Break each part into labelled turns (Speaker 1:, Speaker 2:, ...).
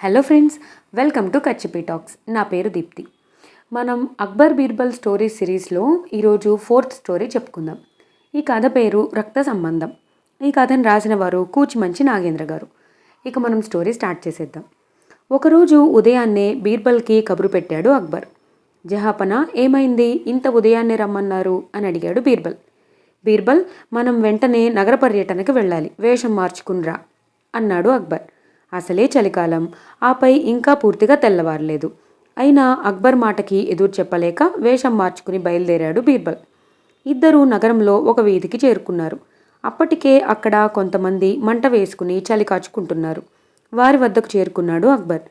Speaker 1: Hello friends, welcome to కచ్చిపి talks. నా పేరు దీప్తి. మనం అక్బర్ బీర్బల్ స్టోరీ సిరీస్లో ఈరోజు 4th స్టోరీ చెప్పుకుందాం. ఈ కథ పేరు రక్త సంబంధం. ఈ కథను రాసిన వారు కూచిమంచి నాగేంద్ర గారు. ఇక మనం స్టోరీ స్టార్ట్ చేసేద్దాం. ఒకరోజు ఉదయాన్నే బీర్బల్కి కబురు పెట్టాడు అక్బర్. జహాపన, ఏమైంది, ఇంత ఉదయాన్నే రమ్మన్నారు అని అడిగాడు బీర్బల్. బీర్బల్, మనం వెంటనే నగర పర్యటనకు వెళ్ళాలి, వేషం మార్చుకునిరా అన్నాడు అక్బర్. అసలే చలికాలం, ఆపై ఇంకా పూర్తిగా తెల్లవారలేదు. అయినా అక్బర్ మాటకి ఎదురు చెప్పలేక వేషం మార్చుకుని బయలుదేరాడు బీర్బల్. ఇద్దరూ నగరంలో ఒక వీధికి చేరుకున్నారు. అప్పటికే అక్కడ కొంతమంది మంట వేసుకుని చలి కాచుకుంటున్నారు. వారి వద్దకు చేరుకున్నాడు అక్బర్.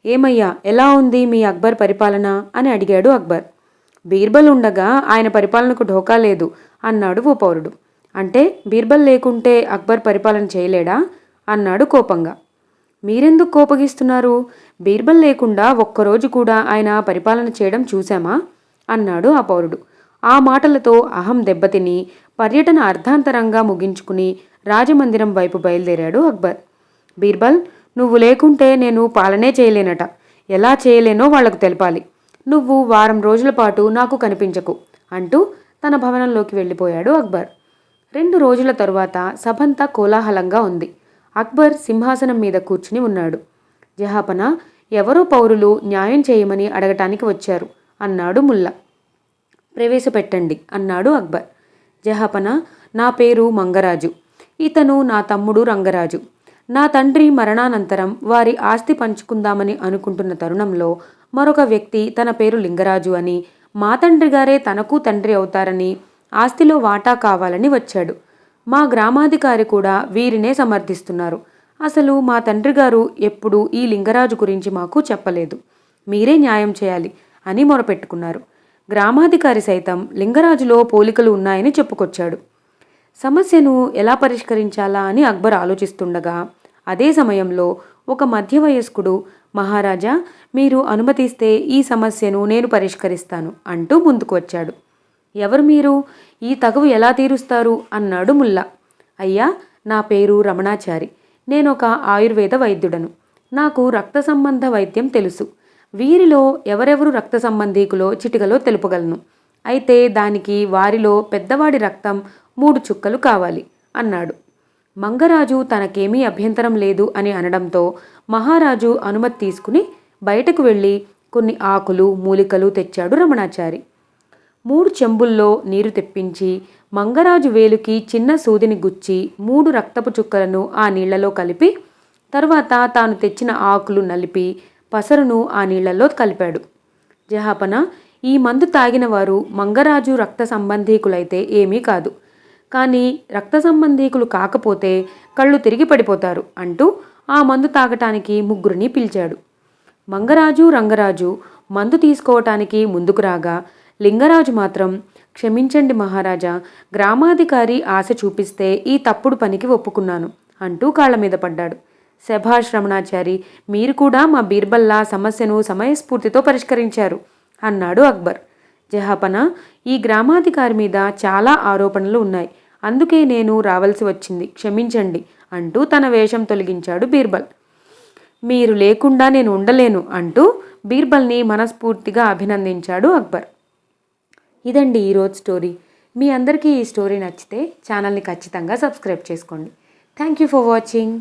Speaker 1: ఏమయ్యా, ఎలా ఉంది మీ అక్బర్ పరిపాలన అని అడిగాడు అక్బర్. బీర్బల్ ఉండగా ఆయన పరిపాలనకు ఢోకా లేదు అన్నాడు ఓ పౌరుడు. అంటే బీర్బల్ లేకుంటే అక్బర్ పరిపాలన చేయలేడా అన్నాడు కోపంగా. మీరెందుకు కోపగిస్తున్నారు? బీర్బల్ లేకుండా ఒక్కరోజు కూడా ఆయన పరిపాలన చేయడం చూశామా అన్నాడు ఆ పౌరుడు. ఆ మాటలతో అహం దెబ్బతిని పర్యటన అర్ధాంతరంగా ముగించుకుని రాజమందిరం వైపు బయలుదేరాడు అక్బర్. బీర్బల్, నువ్వు లేకుంటే నేను పాలనే చేయలేనట. ఎలా చేయలేనో వాళ్లకు తెలపాలి. నువ్వు వారం రోజుల పాటు నాకు కనిపించకు అంటూ తన భవనంలోకి వెళ్ళిపోయాడు అక్బర్. 2 రోజుల తరువాత సభంతా కోలాహలంగా ఉంది. అక్బర్ సింహాసనం మీద కూర్చుని ఉన్నాడు. జహాపన, ఎవరో పౌరులు న్యాయం చేయమని అడగటానికి వచ్చారు అన్నాడు ముల్లా. ప్రవేశపెట్టండి అన్నాడు అక్బర్. జహాపన, నా పేరు మంగరాజు. ఇతను నా తమ్ముడు రంగరాజు. నా తండ్రి మరణానంతరం వారి ఆస్తి పంచుకుందామని అనుకుంటున్న తరుణంలో మరొక వ్యక్తి తన పేరు లింగరాజు అని, మా తండ్రి గారే తనకు తండ్రి అవుతారని, ఆస్తిలో వాటా కావాలని వచ్చాడు. మా గ్రామాధికారి కూడా వీరినే సమర్థిస్తున్నారు. అసలు మా తండ్రి గారు ఎప్పుడూ ఈ లింగరాజు గురించి మాకు చెప్పలేదు. మీరే న్యాయం చేయాలి అని మొరపెట్టుకున్నారు. గ్రామాధికారి సైతం లింగరాజులో పోలికలు ఉన్నాయని చెప్పుకొచ్చాడు. సమస్యను ఎలా పరిష్కరించాలా అని అక్బర్ ఆలోచిస్తుండగా అదే సమయంలో ఒక మధ్యవయస్కుడు, మహారాజా, మీరు అనుమతిస్తే ఈ సమస్యను నేను పరిష్కరిస్తాను అంటూ ముందుకు వచ్చాడు. ఎవరు మీరు? ఈ తగవు ఎలా తీరుస్తారు అన్నాడు ముల్లా. అయ్యా, నా పేరు రమణాచారి. నేనొక ఆయుర్వేద వైద్యుడను. నాకు రక్త సంబంధ వైద్యం తెలుసు. వీరిలో ఎవరెవరు రక్త సంబంధీకులో చిటికలో తెలుపగలను. అయితే దానికి వారిలో పెద్దవాడి రక్తం 3 చుక్కలు కావాలి అన్నాడు. మంగరాజు తనకేమీ అభ్యంతరం లేదు అని అనడంతో మహారాజు అనుమతి తీసుకుని బయటకు వెళ్ళి కొన్ని ఆకులు, మూలికలు తెచ్చాడు రమణాచారి. 3 చెంబుల్లో నీరు తెప్పించి మంగరాజు వేలుకి చిన్న సూదిని గుచ్చి 3 రక్తపు చుక్కలను ఆ నీళ్లలో కలిపి తరువాత తాను తెచ్చిన ఆకులు నలిపి పసరును ఆ నీళ్లలో కలిపాడు. జహాపన, ఈ మందు తాగిన వారు మంగరాజు రక్త సంబంధీకులైతే ఏమీ కాదు, కానీ రక్త సంబంధీకులు కాకపోతే కళ్ళు తిరిగి పడిపోతారు అంటూ ఆ మందు తాగటానికి 3 పిలిచాడు. మంగరాజు, రంగరాజు మందు తీసుకోవటానికి ముందుకు రాగా లింగరాజు మాత్రం, క్షమించండి మహారాజా, గ్రామాధికారి ఆశ చూపిస్తే ఈ తప్పుడు పనికి ఒప్పుకున్నాను అంటూ కాళ్ళ మీద పడ్డాడు. శభాష్ రమణాచారి, మీరు కూడా మా బీర్బల్లా సమస్యను సమయస్ఫూర్తితో పరిష్కరించారు అన్నాడు అక్బర్. జహాపన, ఈ గ్రామాధికారి మీద చాలా ఆరోపణలు ఉన్నాయి, అందుకే నేను రావాల్సి వచ్చింది, క్షమించండి అంటూ తన వేషం తొలగించాడు బీర్బల్. మీరు లేకుండా నేను ఉండలేను అంటూ బీర్బల్ని మనస్ఫూర్తిగా అభినందించాడు అక్బర్. ఇదండి ఈరోజు స్టోరీ. మీ అందరికీ ఈ స్టోరీ నచ్చితే ఛానల్ని ఖచ్చితంగా సబ్స్క్రైబ్ చేసుకోండి. Thank you for watching.